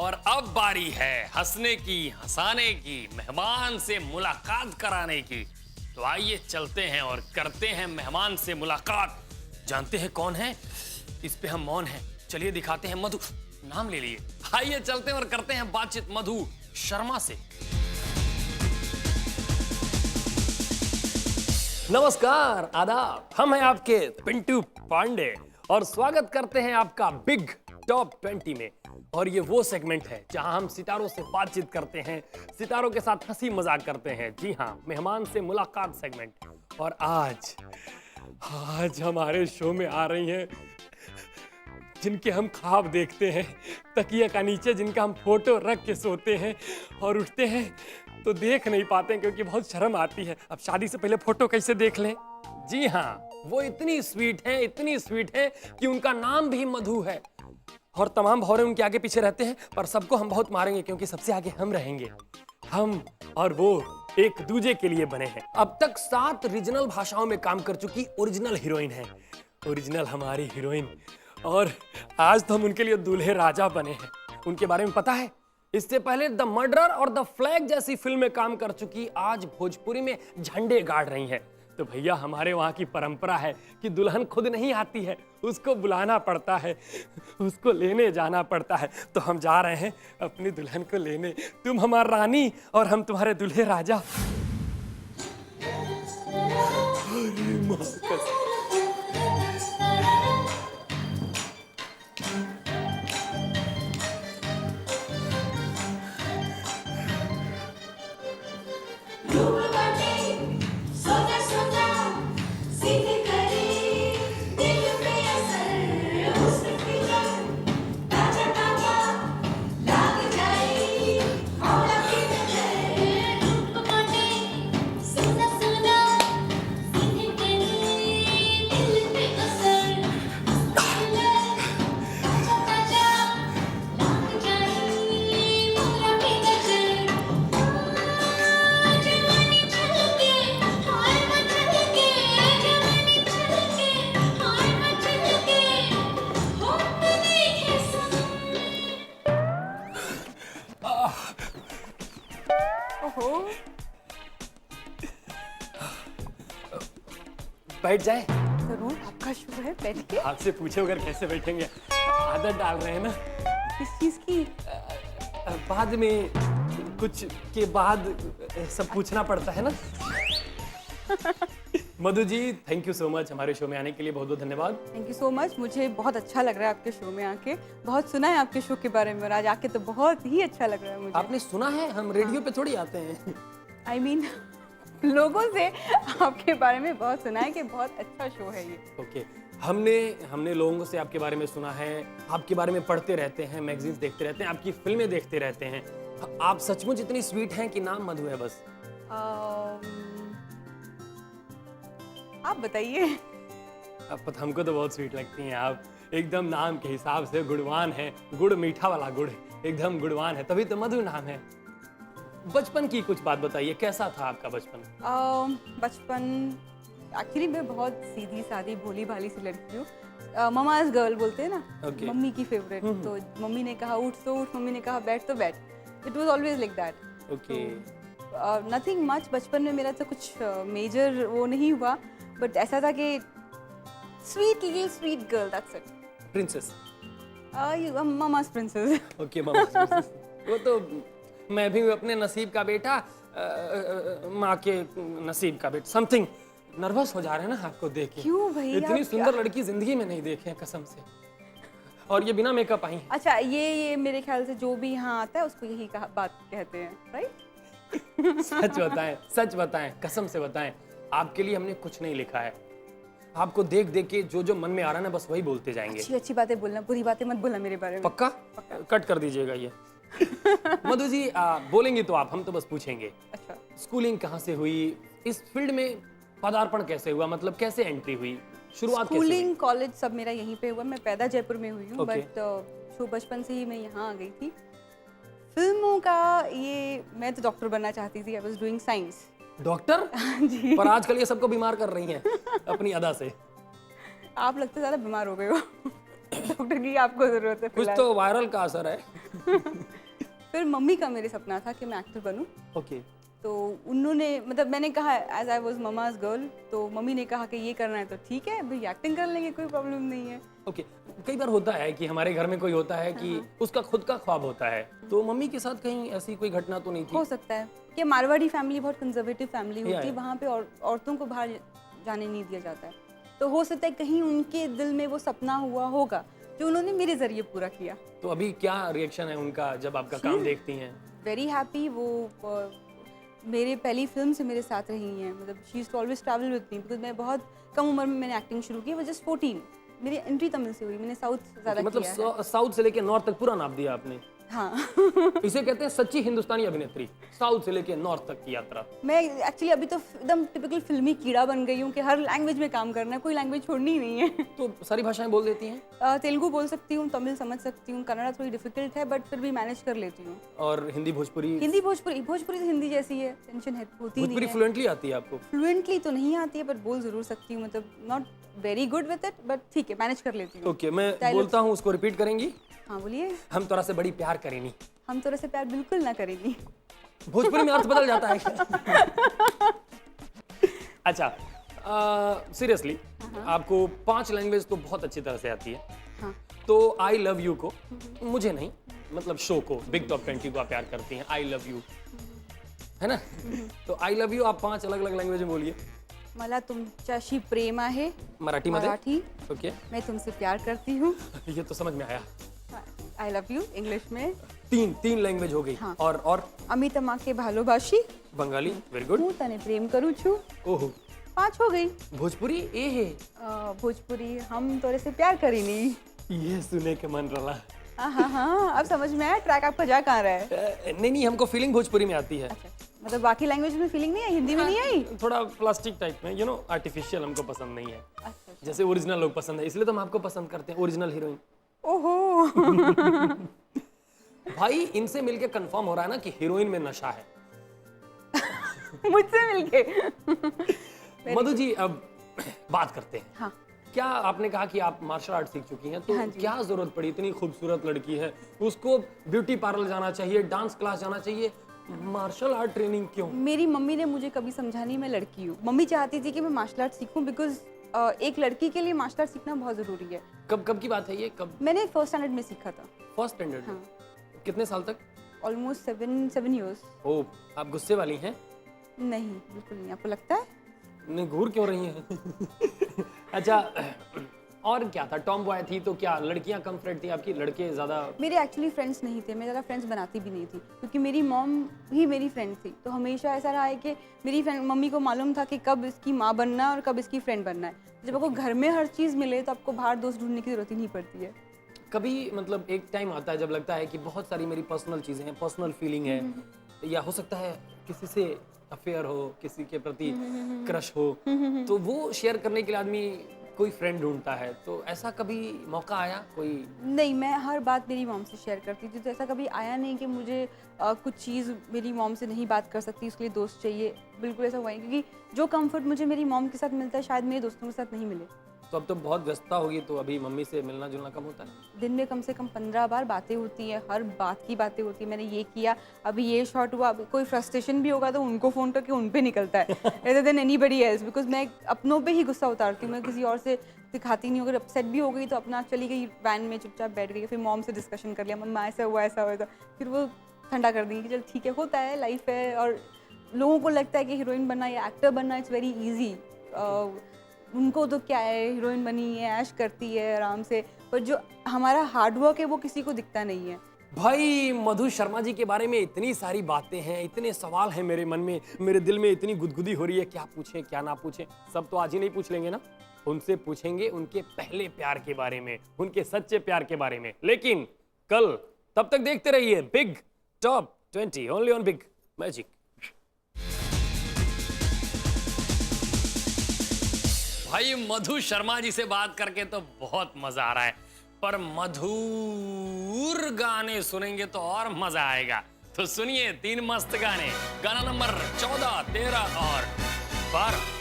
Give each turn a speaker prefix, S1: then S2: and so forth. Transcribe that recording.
S1: और अब बारी है हंसने की, हंसाने की, मेहमान से मुलाकात कराने की। तो आइए चलते हैं और करते हैं मेहमान से मुलाकात। जानते हैं कौन है? इस पे हम मौन हैं। चलिए दिखाते हैं मधु, नाम ले लिए। आइए चलते हैं और करते हैं बातचीत मधु शर्मा से। नमस्कार, आदाब। हम हैं आपके पिंटू पांडे और स्वागत करते हैं आपका बिग टॉप 20 में। और ये वो सेगमेंट है जहां हम सितारों से बातचीत करते हैं, सितारों के साथ हंसी मजाक करते हैं। जी हाँ, मेहमान से मुलाकात सेगमेंट। और आज हमारे शो में आ रही हैं जिनके हम ख्वाब देखते हैं, तकिया का नीचे जिनका हम फोटो रख के सोते हैं और उठते हैं तो देख नहीं पाते हैं क्योंकि बहुत शर्म आती है। अब शादी से पहले फोटो कैसे देख लें? जी हाँ, वो इतनी स्वीट है कि उनका नाम भी मधु है। और तमाम भौरे उनके आगे पीछे रहते हैं, पर सबको हम बहुत मारेंगे क्योंकि सबसे आगे हम रहेंगे। हम और वो एक दूजे के लिए बने हैं। अब तक 7 रीजनल भाषाओं में काम कर चुकी ओरिजिनल हीरोइन है, ओरिजिनल हमारी हीरोइन। और आज तो हम उनके लिए दूल्हे राजा बने हैं। उनके बारे में पता है? इससे पहले द मर्डरर और द फ्लैग जैसी फिल्म में काम कर चुकी, आज भोजपुरी में झंडे गाड़ रही हैं। तो भैया, हमारे वहाँ की परंपरा है कि दुल्हन खुद नहीं आती है, उसको बुलाना पड़ता है, उसको लेने जाना पड़ता है। तो हम जा रहे हैं अपनी दुल्हन को लेने। तुम हमारी रानी और हम तुम्हारे दूल्हे राजा। अरे माँ कसम। बैठ जाए?
S2: जरूर, आपका शो है, बैठिए।
S1: आपसे पूछे बगैर कैसे बैठेंगे? आदत डाल रहे हैं ना।
S2: किस चीज की?
S1: बाद में कुछ के बाद सब पूछना पड़ता है ना। Madhu ji, thank you so much हमारे शो में आने के लिए। बहुत बहुत धन्यवाद।
S2: Thank you so much. मुझे बहुत अच्छा लग रहा है आपके शो में आके। बहुत सुना है आपके शो के बारे में और आज आके तो बहुत ही अच्छा लग रहा है मुझे।
S1: आपने सुना है? हम रेडियो पे थोड़ी आते हैं।
S2: I mean, लोगों से आपके बारे में बहुत सुना है कि बहुत अच्छा शो है ये।
S1: ओके, हमने लोगों से आपके बारे में सुना है, आपके बारे में पढ़ते रहते हैं, मैगजीन्स देखते रहते हैं, आपकी फिल्में देखते रहते हैं। आप सचमुच इतनी स्वीट हैं कि नाम मधु है बस?
S2: आप बताइए।
S1: अब हमको तो बहुत स्वीट लगती हैं आप। एकदम नाम के हिसाब से गुणवान है। गुड़, मीठा वाला गुड़, एकदम गुणवान है, तभी तो मधु नाम है। बचपन की कुछ बात बताइए, कैसा था आपका बचपन?
S2: बचपन एक्चुअली मैं बहुत सीधी सादी भोली भाली सी लड़की हूँ। ममाज गर्ल बोलते हैं ना।
S1: Okay.
S2: मम्मी की फेवरेट। तो मम्मी ने कहा उठ तो उठ, मम्मी ने कहा बैठ तो बैठ। It was always like that.
S1: Okay.
S2: Nothing much. बचपन में मेरा तो कुछ मेजर वो नहीं हुआ, बट ऐसा था कि sweet little sweet girl, that's it.
S1: Princess?
S2: Mama's princess.
S1: Okay, mama. वो तो मैं भी अपने नसीब का बेटा, माँ के नसीब का बेटा। समथिंग नर्वस हो जा रहे हैं ना आपको देख के।
S2: क्यों भैया?
S1: इतनी सुंदर लड़की जिंदगी में नहीं देखे हैं कसम से। और ये बिना मेकअप आई।
S2: अच्छा, ये मेरे ख्याल से जो भी यहाँ आता है उसको यही बात कहते हैं, राइट?
S1: सच बताएं, कसम से बताएं, आपके लिए हमने कुछ नहीं लिखा है। आपको देख देख के जो मन में आ रहा है ना, बस वही बोलते जाएंगे।
S2: अच्छी बातें बोलना, बुरी बातें मत बोलना मेरे बारे में।
S1: पक्का? कट कर दीजिएगा ये। मधु जी, बोलेंगे तो आप, हम तो बस पूछेंगे।
S2: अच्छा।
S1: स्कूलिंग कहाँ से हुई? इस फील्ड में पदार्पण कैसे हुआ? मतलब कैसे एंट्री हुई? शुरुआत कैसे हुई?
S2: स्कूलिंग, कॉलेज सब मेरा यहीं पे हुआ। मैं पैदा जयपुर में हुई हूँ,
S1: Okay.
S2: बट बचपन से ही मैं यहाँ आ गई थी। फिल्मों का ये, मैं तो डॉक्टर बनना चाहती थी। I was doing science.
S1: Doctor?
S2: जी।
S1: पर आजकल ये सबको बीमार कर रही हैं अपनी अदा से।
S2: आप लगता ज्यादा बीमार हो गए हो। डॉक्टर की आपको जरूरत है
S1: कुछ
S2: फिलहाल।
S1: तो वायरल का असर है।
S2: फिर मम्मी का मेरे सपना था कि मैं एक्टर बनूं,
S1: ओके।
S2: तो उन्होंने मतलब मैंने कहा as I was mama's girl, तो मम्मी ने कहा कि ये करना है तो ठीक है भाई एक्टिंग कर लेंगे, कोई प्रॉब्लम नहीं है।
S1: ओके, कई बार होता है कि हमारे घर में कोई होता है कि उसका खुद का ख्वाब होता है, तो मम्मी के साथ कहीं ऐसी कोई घटना तो नहीं थी?
S2: हो सकता है कि मारवाड़ी फैमिली बहुत कंजर्वेटिव फैमिली होती है,
S1: या।
S2: वहाँ पे औरतों को बाहर जाने नहीं दिया जाता है, तो हो सकता है कहीं उनके दिल में वो सपना हुआ होगा जो उन्होंने मेरे जरिए पूरा किया।
S1: तो अभी क्या रिएक्शन है उनका जब आपका काम देखती हैं?
S2: Very happy. वो मेरे पहली फिल्म से मेरे साथ रही हैं, मतलब she used to always travel with me, because मैं बहुत कम उम्र में मैंने एक्टिंग शुरू की, वो जस्ट 14। मेरी एंट्री तमिल से हुई, मैंने साउथ ज़्यादा
S1: मतलब
S2: किया है।
S1: साउथ से लेके नॉर्थ तक पूरा नाप दिया आपने।
S2: हाँ
S1: इसे कहते हैं सच्ची हिंदुस्तानी अभिनेत्री, साउथ से लेके नॉर्थ तक की यात्रा।
S2: मैं एक्चुअली अभी तो एकदम टिपिकल फिल्मी कीड़ा बन गई हूँ कि हर लैंग्वेज में काम करना है, कोई लैंग्वेज छोड़नी ही नहीं है।
S1: तो सारी भाषाएं बोल देती हैं?
S2: तेलुगु बोल सकती हूँ, तमिल समझ सकती हूँ, कन्नड़ा थोड़ी डिफिकल्ट है बट फिर भी मैनेज कर लेती हूँ।
S1: और हिंदी भोजपुरी?
S2: हिंदी भोजपुरी तो हिंदी जैसी है, टेंशन है होती नहीं
S1: भोजपुरी
S2: है।
S1: फ्लुएंटली आती है आपको?
S2: फ्लुएंटली तो नहीं आती है बट बोल जरूर सकती हूँ, मतलब not very good with it but ठीक है, मैनेज कर लेती हूँ।
S1: ओके, मैं बोलता हूँ उसको रिपीट करेंगी?
S2: हाँ बोलिए।
S1: हम तोरा से बड़ी प्यार करेनी।
S2: हम तोरा से प्यार बिल्कुल ना करेंगी।
S1: भोजपुरी में अर्थ बदल जाता है क्या? अच्छा, सीरियसली आपको 5 लैंग्वेज तो बहुत अच्छी तरह से आती है,
S2: हाँ
S1: तो आई लव यू को, मुझे नहीं मतलब शो को, बिग टॉप 20 को आप प्यार करती हैं, आई लव यू है ना? तो आई लव यू आप 5 अलग अलग लैंग्वेज में बोलिए।
S2: मला तुमच्याशी प्रेम आहे,
S1: मराठी मध्ये?
S2: मराठी।
S1: ओके,
S2: मैं तुमसे प्यार करती हूँ,
S1: ये तो समझ में आया।
S2: आई लव यू इंग्लिश में।
S1: 3 लैंग्वेज हो गई।
S2: हाँ।
S1: और
S2: अमी तमाके भालोबाशी,
S1: बंगाली, वेरी गुड।
S2: हूँ तने प्रेम करूँ छू,
S1: ओहो,
S2: 5 हो गई।
S1: भोजपुरी ए है।
S2: भोजपुरी हम तोरे से प्यार करी नहीं।
S1: ये सुने के मन रहा।
S2: हाँ अब समझ में आया ट्रैक आपका जा कहाँ रहा है।
S1: नहीं, हमको फीलिंग भोजपुरी में आती है।
S2: अच्छा, मतलब बाकी लैंग्वेज में फीलिंग नहीं आई, हिंदी में नहीं आई?
S1: थोड़ा प्लास्टिक टाइप में, आर्टिफिशियल हमको पसंद नहीं है।
S2: अच्छा।
S1: जैसे ओरिजिनल लोग पसंद है, इसलिए तो हम आपको पसंद करते हैं, ओरिजिनल हीरोइन।
S2: ओहो।
S1: भाई इनसे मिलके कंफर्म हो रहा है ना कि हीरोइन में नशा है।
S2: मुझसे मिलके।
S1: मधु जी, अब बात करते हैं।
S2: हाँ
S1: क्या आपने कहा कि आप मार्शल आर्ट सीख चुकी हैं, तो
S2: हाँ जी।
S1: क्या जरूरत पड़ी? इतनी खूबसूरत लड़की है, उसको ब्यूटी पार्लर जाना चाहिए, डांस क्लास जाना चाहिए, मार्शल आर्ट ट्रेनिंग क्यों?
S2: मेरी मम्मी ने मुझे कभी समझा नहीं, मैं लड़की हूँ। मम्मी चाहती थी कि मैं मार्शल आर्ट सीखूं बिकॉज एक लड़की के लिए मार्शल आर्ट सीखना बहुत ज़रूरी है।
S1: कब की बात है ये? कब?
S2: मैंने फर्स्ट स्टैंडर्ड में सीखा था।
S1: फर्स्ट स्टैंडर्ड में?
S2: हाँ।
S1: कितने साल तक?
S2: Almost 7 years।
S1: ओ, आप गुस्से वाली हैं?
S2: नहीं बिल्कुल नहीं, आपको लगता है?
S1: नहीं, घूर क्यों रही हैं? अच्छा, और क्या था? टॉम बॉय थी तो क्या लड़कियां कम फ्रेंड थी आपकी, लड़के ज्यादा?
S2: मेरे एक्चुअली फ्रेंड्स नहीं थे, मैं ज़्यादा फ्रेंड्स बनाती भी नहीं थी क्योंकि मेरी मॉम ही मेरी फ्रेंड थी। तो हमेशा ऐसा रहा है कि मेरी फ्रेंड मम्मी को मालूम था कि कब इसकी माँ बनना है और कब इसकी फ्रेंड बनना है। जब आपको घर में हर चीज़ मिले तो आपको बाहर दोस्त ढूंढने की जरूरत ही नहीं पड़ती है।
S1: कभी मतलब एक टाइम आता है जब लगता है कि बहुत सारी मेरी पर्सनल चीजें हैं, पर्सनल फीलिंग है, या हो सकता है किसी से अफेयर हो, किसी के प्रति क्रश हो, तो वो शेयर करने के लिए आदमी कोई फ्रेंड ढूंढता है, तो ऐसा कभी मौका आया कोई?
S2: नहीं, मैं हर बात मेरी मॉम से शेयर करती थी, तो ऐसा कभी आया नहीं कि मुझे कुछ चीज़ मेरी मॉम से नहीं बात कर सकती, उसके लिए दोस्त चाहिए। बिल्कुल ऐसा हुआ है क्योंकि जो कंफर्ट मुझे मेरी मॉम के साथ मिलता है शायद मेरे दोस्तों के साथ नहीं मिले।
S1: तो अब तो बहुत व्यस्तता होगी, तो अभी मम्मी से मिलना जुलना कम होता है?
S2: दिन में कम से कम 15 बार बातें होती है, हर बात की बातें होती है। मैंने ये किया, अभी ये शॉट हुआ, अभी कोई फ्रस्ट्रेशन भी होगा तो उनको फ़ोन करके उन पे निकलता है rather than anybody else, because मैं अपनों पे ही गुस्सा उतारती हूँ, मैं किसी और से दिखाती नहीं हूँ। अगर अपसेट भी हो गई तो अपना चली गई वैन में चुपचाप बैठ गई, फिर मॉम से डिस्कशन कर लिया, मम्मा ऐसा हुआ ऐसा हुआ था, फिर वो ठंडा कर देंगी कि चल ठीक है, होता है, लाइफ है। और लोगों को लगता है कि हीरोइन बनना या एक्टर बनना इट्स वेरी ईजी, उनको तो क्या है, हीरोइन बनी है, ऐश करती है आराम से, पर जो हमारा हार्डवर्क है वो किसी को दिखता नहीं है।
S1: भाई मधु शर्मा जी के बारे में इतनी सारी बातें हैं, इतने सवाल हैं मेरे मन में, मेरे दिल में इतनी गुदगुदी हो रही है, क्या पूछें क्या ना पूछें। सब तो आज ही नहीं पूछ लेंगे ना, उनसे पूछेंगे उनके पहले प्यार के बारे में, उनके सच्चे प्यार के बारे में, लेकिन कल। तब तक देखते रहिए big top 20 only on big magic. भाई मधु शर्मा जी से बात करके तो बहुत मजा आ रहा है, पर मधुर गाने सुनेंगे तो और मजा आएगा। तो सुनिए 3 मस्त गाने, गाना नंबर 14, 13 और 12।